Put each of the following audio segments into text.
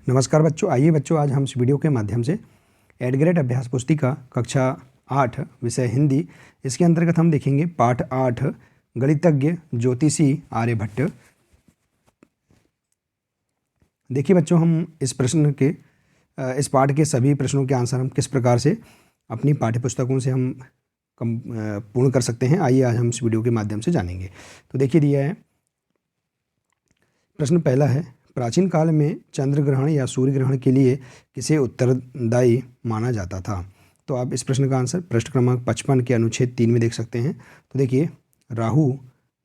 नमस्कार बच्चों, आइए बच्चों आज हम इस वीडियो के माध्यम से एडग्रेड अभ्यास पुस्तिका कक्षा 8 विषय हिंदी, इसके अंतर्गत हम देखेंगे पाठ 8 गणितज्ञ ज्योतिषी आर्यभट्ट। देखिए बच्चों, हम इस पाठ के सभी प्रश्नों के आंसर हम किस प्रकार से अपनी पाठ्यपुस्तकों से हम पूर्ण कर सकते हैं, आइए आज हम इस वीडियो के माध्यम से जानेंगे। तो देखिए दिया है, प्रश्न पहला है, प्राचीन काल में चंद्र ग्रहण या सूर्य ग्रहण के लिए किसे उत्तरदायी माना जाता था। तो आप इस प्रश्न का आंसर पृष्ठ क्रमांक 55 के अनुच्छेद 3 में देख सकते हैं। तो देखिए, राहु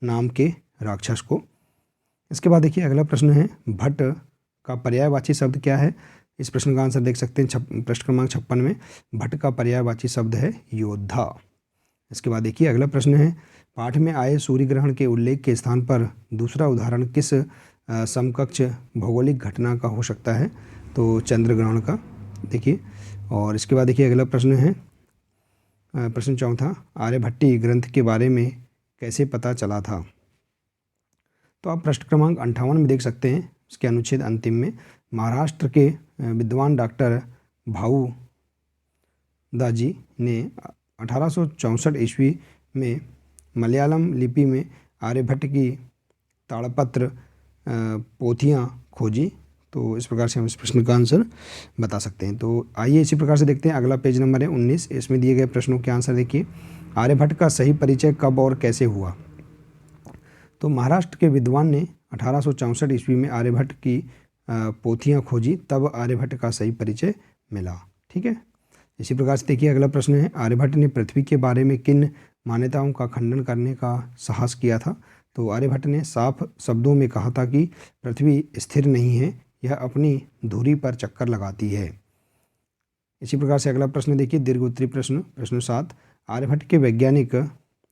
नाम के राक्षस को। इसके बाद देखिए अगला प्रश्न है, भट्ट का पर्यायवाची शब्द क्या है। इस प्रश्न का आंसर देख सकते हैं पृष्ठ क्रमांक 56 में। भट्ट का पर्यायवाची शब्द है योद्धा। इसके बाद देखिए अगला प्रश्न है, पाठ में आए सूर्य ग्रहण के उल्लेख के स्थान पर दूसरा उदाहरण किस समकक्ष भौगोलिक घटना का हो सकता है। तो चंद्र ग्रहण का। देखिए, और इसके बाद देखिए अगला प्रश्न है, प्रश्न चौथा, आर्यभट्टी ग्रंथ के बारे में कैसे पता चला था। तो आप पृष्ठ क्रमांक 58 में देख सकते हैं, इसके अनुच्छेद अंतिम में। महाराष्ट्र के विद्वान डॉक्टर भाऊ दाजी ने 1864 ईस्वी में मलयालम लिपि में आर्यभट्ट की ताड़पत्र पोथियाँ खोजी। तो इस प्रकार से हम इस प्रश्न का आंसर बता सकते हैं। तो आइए इसी प्रकार से देखते हैं, अगला पेज नंबर है 19। इसमें दिए गए प्रश्नों के आंसर देखिए, आर्यभट्ट का सही परिचय कब और कैसे हुआ। तो महाराष्ट्र के विद्वान ने 1864 ईस्वी में आर्यभट्ट की पोथियाँ खोजी, तब आर्यभट्ट का सही परिचय मिला। ठीक है, इसी प्रकार से देखिए अगला प्रश्न है, आर्यभट्ट ने पृथ्वी के बारे में किन मान्यताओं का खंडन करने का साहस किया था। तो आर्यभट्ट ने साफ शब्दों में कहा था कि पृथ्वी स्थिर नहीं है, यह अपनी धुरी पर चक्कर लगाती है। इसी प्रकार से अगला प्रश्न देखिए, दीर्घ उत्तरी प्रश्न, प्रश्न 7, आर्यभट्ट के वैज्ञानिक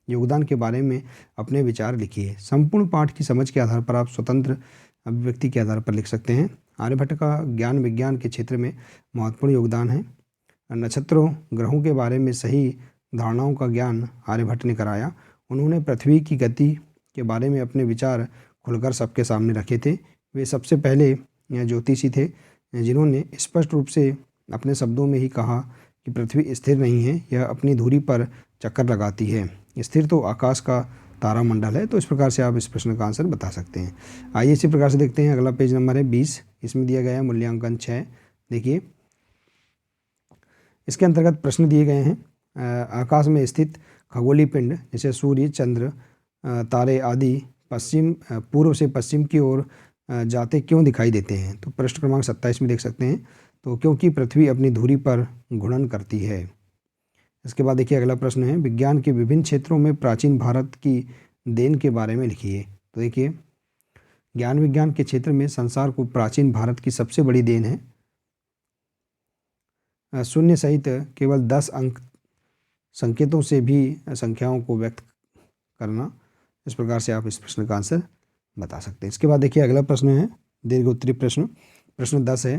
योगदान के बारे में अपने विचार लिखिए। संपूर्ण पाठ की समझ के आधार पर आप स्वतंत्र अभिव्यक्ति के आधार पर लिख सकते हैं। आर्यभट्ट का ज्ञान विज्ञान के क्षेत्र में महत्वपूर्ण योगदान है। नक्षत्रों ग्रहों के बारे में सही धारणाओं का ज्ञान आर्यभट्ट ने कराया। उन्होंने पृथ्वी की गति के बारे में अपने विचार खुलकर सबके सामने रखे थे। वे सबसे पहले ज्योतिषी थे जिन्होंने स्पष्ट रूप से अपने शब्दों में ही कहा कि पृथ्वी स्थिर नहीं है, यह अपनी धुरी पर चक्कर लगाती है। स्थिर तो आकाश का तारामंडल है। तो इस प्रकार से आप इस प्रश्न का आंसर बता सकते हैं। आइए इसी प्रकार से देखते हैं, अगला पेज नंबर है 20। इसमें दिया गया है मूल्यांकन 6। देखिए, इसके अंतर्गत प्रश्न दिए गए हैं, आकाश में स्थित खगोलीय पिंड जैसे सूर्य, चंद्र, तारे आदि पूर्व से पश्चिम की ओर जाते क्यों दिखाई देते हैं। तो पृष्ठ क्रमांक 27 में देख सकते हैं। तो क्योंकि पृथ्वी अपनी धुरी पर घूर्णन करती है। इसके बाद देखिए अगला प्रश्न है, विज्ञान के विभिन्न क्षेत्रों में प्राचीन भारत की देन के बारे में लिखिए। तो देखिए, ज्ञान विज्ञान के क्षेत्र में संसार को प्राचीन भारत की सबसे बड़ी देन है। शून्य सहित केवल 10 अंक संकेतों से भी संख्याओं को व्यक्त करना। इस प्रकार से आप इस प्रश्न का आंसर बता सकते हैं। इसके बाद देखिए अगला प्रश्न है, दीर्घ उत्तरी प्रश्न, प्रश्न 10 है,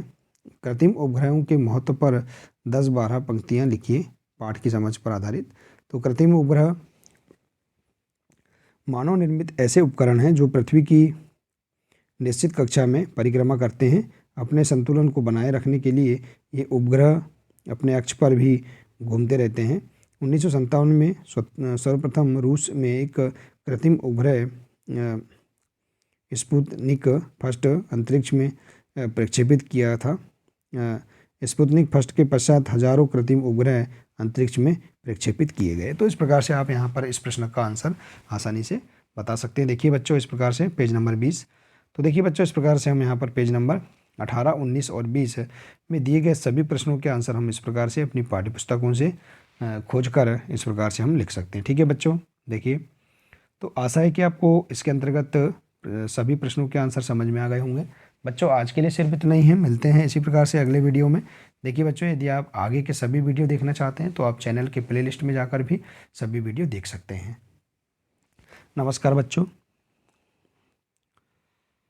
कृत्रिम उपग्रहों के महत्व पर 10-12 पंक्तियां लिखिए, पाठ की समझ पर आधारित। तो कृत्रिम उपग्रह मानव निर्मित ऐसे उपकरण हैं जो पृथ्वी की निश्चित कक्षा में परिक्रमा करते हैं। अपने संतुलन को बनाए रखने के लिए ये उपग्रह अपने अक्ष पर भी घूमते रहते हैं। 1957 में सर्वप्रथम रूस में एक कृत्रिम उपग्रह स्पुतनिक फर्स्ट अंतरिक्ष में प्रक्षेपित किया था। स्पुतनिक फर्स्ट के पश्चात हजारों कृत्रिम उपग्रह अंतरिक्ष में प्रक्षेपित किए गए। तो इस प्रकार से आप यहाँ पर इस प्रश्न का आंसर आसानी से बता सकते हैं। देखिए बच्चों, इस प्रकार से पेज नंबर 20। तो देखिए बच्चों, इस प्रकार से हम यहाँ पर पेज नंबर 18, 19 और 20 में दिए गए सभी प्रश्नों के आंसर हम इस प्रकार से अपनी पाठ्यपुस्तकों से खोजकर इस प्रकार से हम लिख सकते हैं। ठीक है बच्चों, देखिए, तो आशा है कि आपको इसके अंतर्गत सभी प्रश्नों के आंसर समझ में आ गए होंगे। बच्चों, आज के लिए सिर्फ इतना ही है, मिलते हैं इसी प्रकार से अगले वीडियो में। देखिए बच्चों, यदि आप आगे के सभी वीडियो देखना चाहते हैं तो आप चैनल के प्लेलिस्ट में जाकर भी सभी वीडियो देख सकते हैं। नमस्कार बच्चों।